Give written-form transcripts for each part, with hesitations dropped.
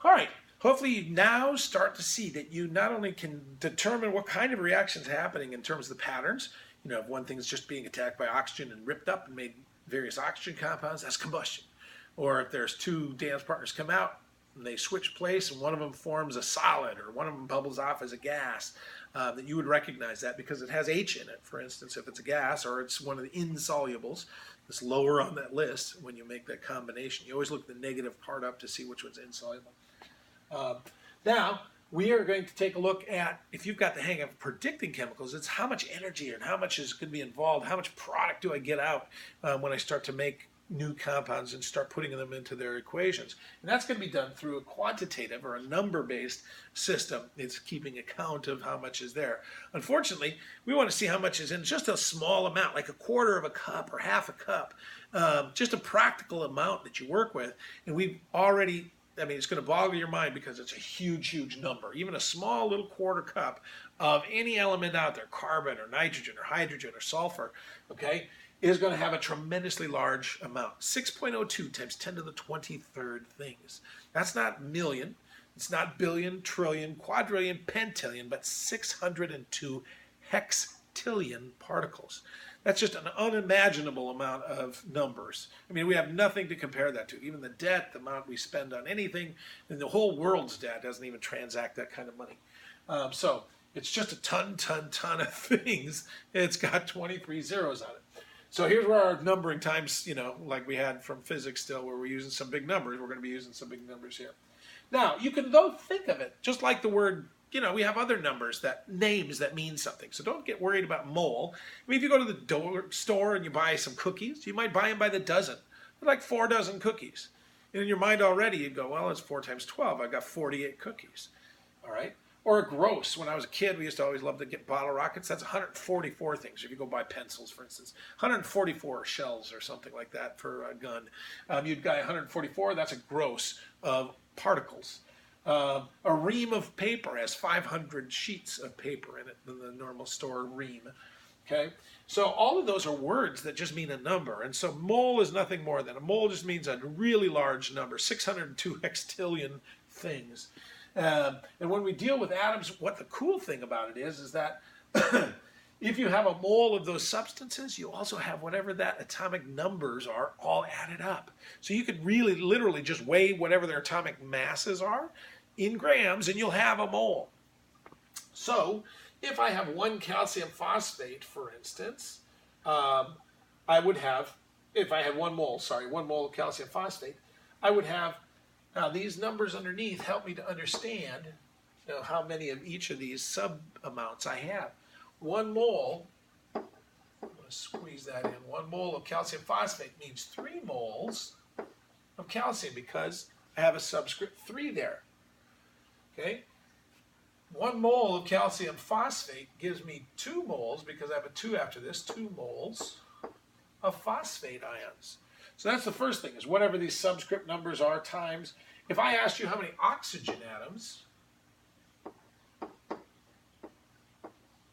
All right. Hopefully you now start to see that you not only can determine what kind of reactions happening in terms of the patterns, if one thing's just being attacked by oxygen and ripped up and made various oxygen compounds, that's combustion. Or if there's two dance partners come out and they switch place and one of them forms a solid or one of them bubbles off as a gas, that you would recognize that because it has H in it, for instance, if it's a gas, or it's one of the insolubles that's lower on that list when you make that combination. You always look the negative part up to see which one's insoluble. Now, we are going to take a look at, if you've got the hang of predicting chemicals, it's how much energy and how much is going to be involved, how much product do I get out when I start to make new compounds and start putting them into their equations. And that's going to be done through a quantitative or a number-based system. It's keeping account of how much is there. Unfortunately, we want to see how much is in just a small amount, like a quarter of a cup or half a cup, just a practical amount that you work with. And we've already, it's going to boggle your mind because it's a huge, huge number. Even a small little quarter cup of any element out there, carbon or nitrogen or hydrogen or sulfur, okay, is going to have a tremendously large amount. 6.02 times 10 to the 23rd things. That's not million. It's not billion, trillion, quadrillion, pentillion, but 602 hextillion particles. That's just an unimaginable amount of numbers. We have nothing to compare that to. Even the debt, the amount we spend on anything, and the whole world's debt doesn't even transact that kind of money. So it's just a ton of things. It's got 23 zeros on it. So here's where our numbering times, like we had from physics still, where we're using some big numbers. We're going to be using some big numbers here. Now, you can, though, think of it just like the word, we have other numbers, names that mean something. So don't get worried about mole. If you go to the store and you buy some cookies, you might buy them by the dozen. They're like 4 dozen cookies. And in your mind already, you'd go, well, it's 4 times 12. I've got 48 cookies. All right? Or a gross. When I was a kid, we used to always love to get bottle rockets. That's 144 things. If you go buy pencils, for instance, 144 shells or something like that for a gun. You'd buy 144. That's a gross of particles. A ream of paper has 500 sheets of paper in it than the normal store ream. Okay, so all of those are words that just mean a number, and so mole is nothing more than a mole. Just means a really large number, 602 hextillion things. And when we deal with atoms, what the cool thing about it is that if you have a mole of those substances, you also have whatever that atomic numbers are all added up. So you could really literally just weigh whatever their atomic masses are in grams, and you'll have a mole. So if I have 1 calcium phosphate, for instance, I would have, if I had 1 mole of calcium phosphate, I would have. Now, these numbers underneath help me to understand how many of each of these sub-amounts I have. 1 mole, I'm going to squeeze that in, 1 mole of calcium phosphate means 3 moles of calcium because I have a subscript 3 there. Okay? 1 mole of calcium phosphate gives me 2 moles, because I have a 2 after this, 2 moles of phosphate ions. So that's the first thing, is whatever these subscript numbers are times. If I asked you how many oxygen atoms,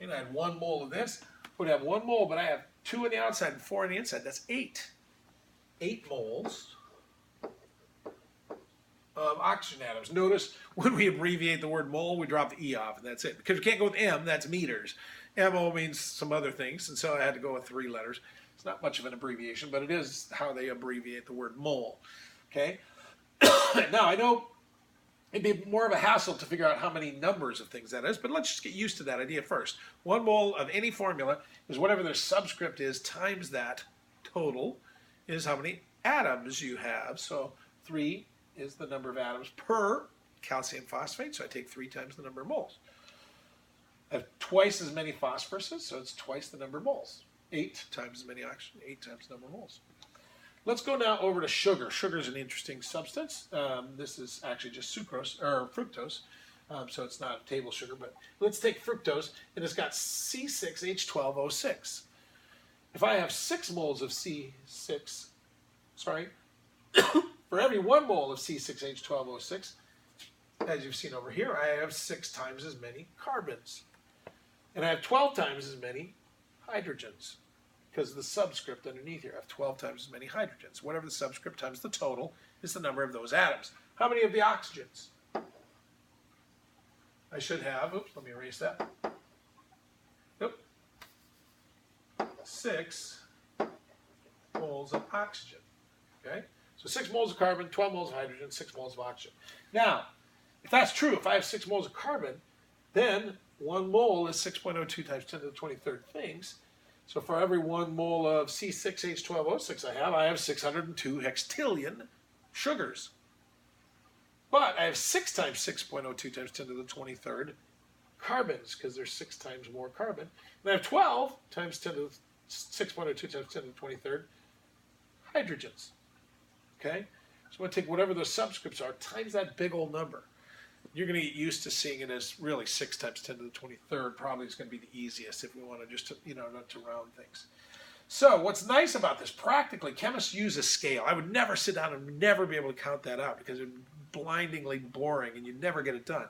and I had 1 mole of this, I would have 1 mole, but I have 2 on the outside and 4 on the inside. That's 8. 8 moles of oxygen atoms. Notice when we abbreviate the word mole, we drop the E off, and that's it. Because we can't go with M, that's meters. MO means some other things, and so I had to go with 3 letters. It's not much of an abbreviation, but it is how they abbreviate the word mole. Okay? Now, I know it'd be more of a hassle to figure out how many numbers of things that is, but let's just get used to that idea first. 1 mole of any formula is whatever their subscript is times that total is how many atoms you have. So 3 is the number of atoms per calcium phosphate, so I take 3 times the number of moles. I have twice as many phosphoruses, so it's twice the number of moles. 8 times as many oxygen, 8 times the number of moles. Let's go now over to sugar. Sugar is an interesting substance. This is actually just sucrose, or fructose, so it's not a table sugar, but let's take fructose, and it's got C6H12O6. If I have 6 moles of C6, for every 1 mole of C6H12O6, as you've seen over here, I have 6 times as many carbons. And I have 12 times as many hydrogens, because of the subscript underneath here. I have 12 times as many hydrogens. Whatever the subscript times the total is the number of those atoms. How many of the oxygens? I should have, oops, let me erase that. Nope. 6 moles of oxygen. Okay? So 6 moles of carbon, 12 moles of hydrogen, 6 moles of oxygen. Now, if that's true, if I have 6 moles of carbon, then 1 mole is 6.02 times 10 to the 23rd things. So for every 1 mole of C6H12O6 I have 602 hextillion sugars. But I have 6 times 6.02 times 10 to the 23rd carbons, because there's 6 times more carbon. And I have 12 times 10 to 6.02 times 10 to the 23rd hydrogens. Okay? So I'm going to take whatever those subscripts are times that big old number. You're going to get used to seeing it as really 6 times 10 to the 23rd probably is going to be the easiest if we want to just, not to round things. So what's nice about this, practically, chemists use a scale. I would never sit down and never be able to count that out because it would be blindingly boring and you'd never get it done.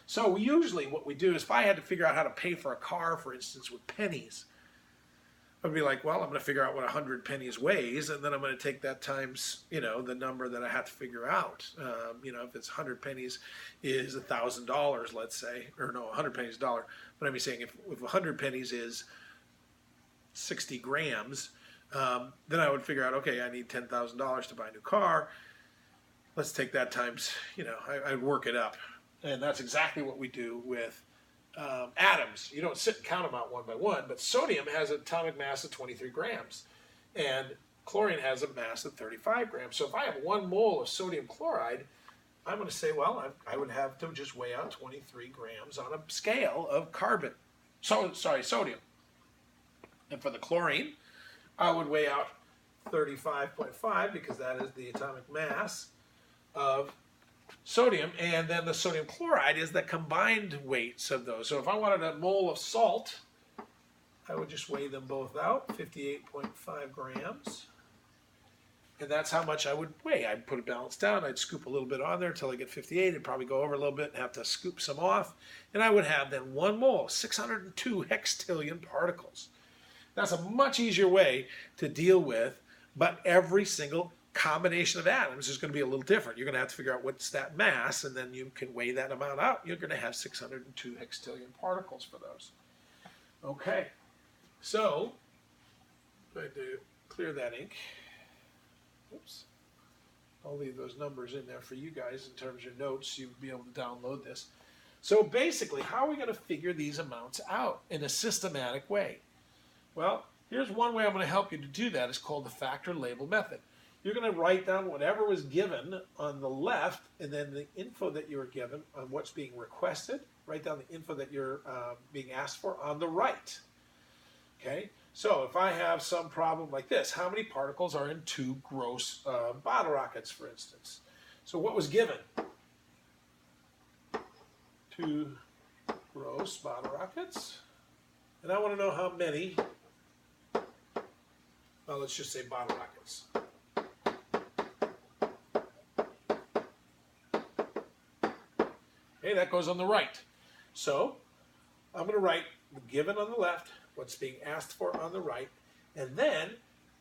So usually what we do is if I had to figure out how to pay for a car, for instance, with pennies, I'd be like, well, I'm going to figure out what 100 pennies weighs, and then I'm going to take that times, the number that I have to figure out. If it's 100 pennies is $1,000, let's say, or no, 100 pennies is $1. But I'm saying if 100 pennies is 60 grams, then I would figure out, okay, I need $10,000 to buy a new car. Let's take that times, I'd work it up. And that's exactly what we do with atoms. You don't sit and count them out one by one, but sodium has an atomic mass of 23 grams, and chlorine has a mass of 35 grams. So if I have 1 mole of sodium chloride, I'm going to say, well, I would have to just weigh out 23 grams on a scale of sodium. And for the chlorine, I would weigh out 35.5 because that is the atomic mass of sodium, and then the sodium chloride is the combined weights of those. So if I wanted a mole of salt, I would just weigh them both out, 58.5 grams. And that's how much I would weigh. I'd put a balance down, I'd scoop a little bit on there until I get 58, it'd probably go over a little bit and have to scoop some off. And I would have then 1 mole, 602 hextillion particles. That's a much easier way to deal with, but every single combination of atoms is going to be a little different. You're going to have to figure out what's that mass, and then you can weigh that amount out. You're going to have 602 hextillion particles for those. Okay, so I'm going to clear that ink. Oops. I'll leave those numbers in there for you guys in terms of your notes. You'll be able to download this. So basically, how are we going to figure these amounts out in a systematic way? Well, here's one way I'm going to help you to do that. It's called the factor label method. You're going to write down whatever was given on the left, and then the info that you were given on what's being requested. Write down the info that you're being asked for on the right. Okay? So if I have some problem like this, how many particles are in 2 gross bottle rockets, for instance? So what was given? 2 gross bottle rockets. And I want to know how many, well, let's just say bottle rockets. Okay, that goes on the right. So I'm going to write the given on the left, what's being asked for on the right, and then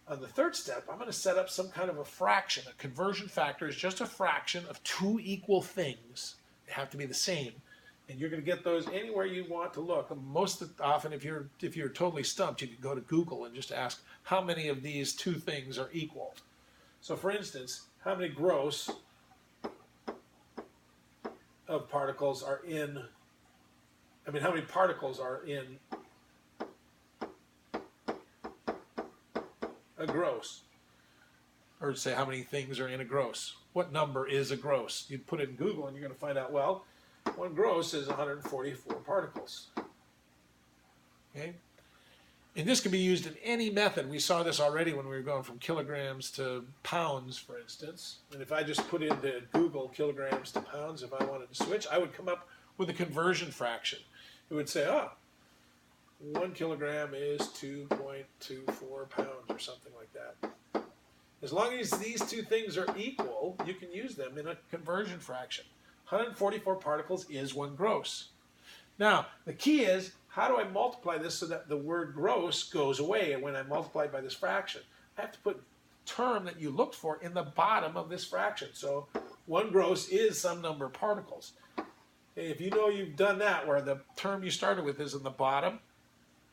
on the third step, I'm going to set up some kind of a fraction. A conversion factor is just a fraction of 2 equal things. They have to be the same, and you're going to get those anywhere you want to look. Most often, if you're totally stumped, you can go to Google and just ask how many of these 2 things are equal. So, for instance, how many gross of particles are in? How many particles are in a gross? Or say how many things are in a gross. What number is a gross? You put it in Google and you're going to find out, well, 1 gross is 144 particles. Okay? And this can be used in any method. We saw this already when we were going from kilograms to pounds, for instance. And if I just put into Google kilograms to pounds, if I wanted to switch, I would come up with a conversion fraction. It would say, 1 kilogram is 2.24 pounds or something like that. As long as these 2 things are equal, you can use them in a conversion fraction. 144 particles is 1 gross. Now, the key is, how do I multiply this so that the word gross goes away when I multiply by this fraction? I have to put term that you looked for in the bottom of this fraction. So 1 gross is some number of particles. If you know you've done that where the term you started with is in the bottom,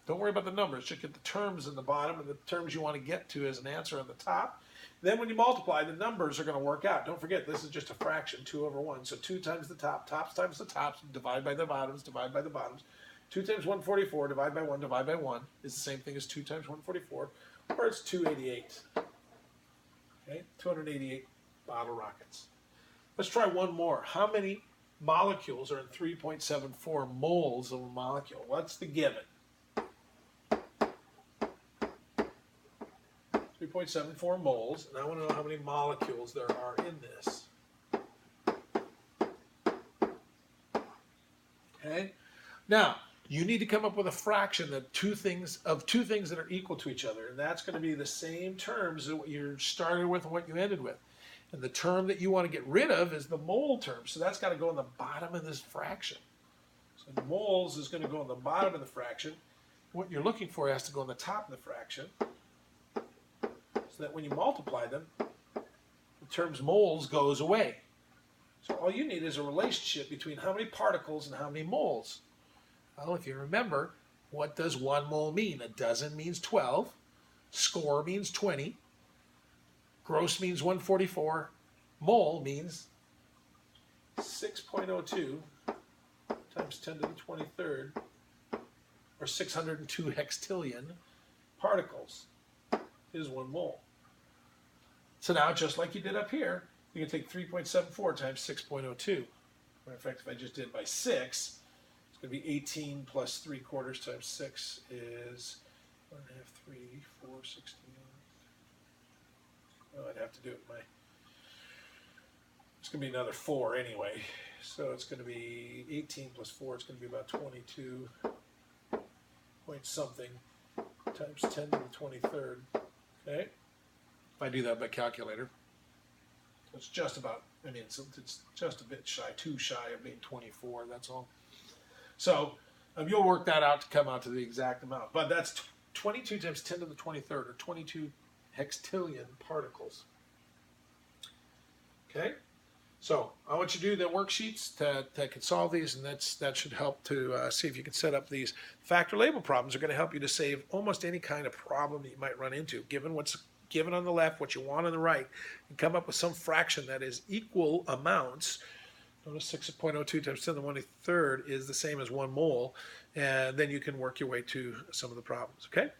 don't worry about the numbers. Just get the terms in the bottom and the terms you want to get to as an answer on the top. Then when you multiply, the numbers are going to work out. Don't forget, this is just a fraction, 2 over 1. So 2 times the top, tops times the tops, divide by the bottoms, divide by the bottoms. 2 times 144, divide by 1 is the same thing as 2 times 144, or it's 288. Okay, 288 bottle rockets. Let's try one more. How many molecules are in 3.74 moles of a molecule? What's the given? 3.74 moles, and I want to know how many molecules there are in this. Okay? Now, you need to come up with a fraction of two things that are equal to each other, and that's going to be the same terms that what you started with and what you ended with. And the term that you want to get rid of is the mole term, so that's got to go in the bottom of this fraction. So the moles is going to go in the bottom of the fraction. What you're looking for has to go in the top of the fraction, so that when you multiply them, the term's moles goes away. So all you need is a relationship between how many particles and how many moles. Well, if you remember, what does 1 mole mean? A dozen means 12, score means 20, gross means 144, mole means 6.02 times 10 to the 23rd, or 602 hextillion particles is 1 mole. So now, just like you did up here, you can take 3.74 times 6.02. Matter of fact, if I just did it by 6, it's going to be 18 plus 3/4 times 6 is 1 1/2, 3, 4, 16. Well, I'd have to do it by, it's going to be another 4 anyway. So it's going to be 18 plus 4, it's going to be about 22 point something times 10 to the 23rd. Okay? If I do that by calculator, it's just about, I mean, it's just a bit shy, too shy of being 24, that's all. So you'll work that out to come out to the exact amount. But that's 22 times 10 to the 23rd, or 22 hextillion particles. Okay? So I want you to do the worksheets that can solve these, and that should help to see if you can set up these. Factor label problems are going to help you to save almost any kind of problem that you might run into, given what's given on the left, what you want on the right, and come up with some fraction that is equal amounts. Notice 6.02 times 10 to the 1/3 is the same as 1 mole, and then you can work your way to some of the problems, okay?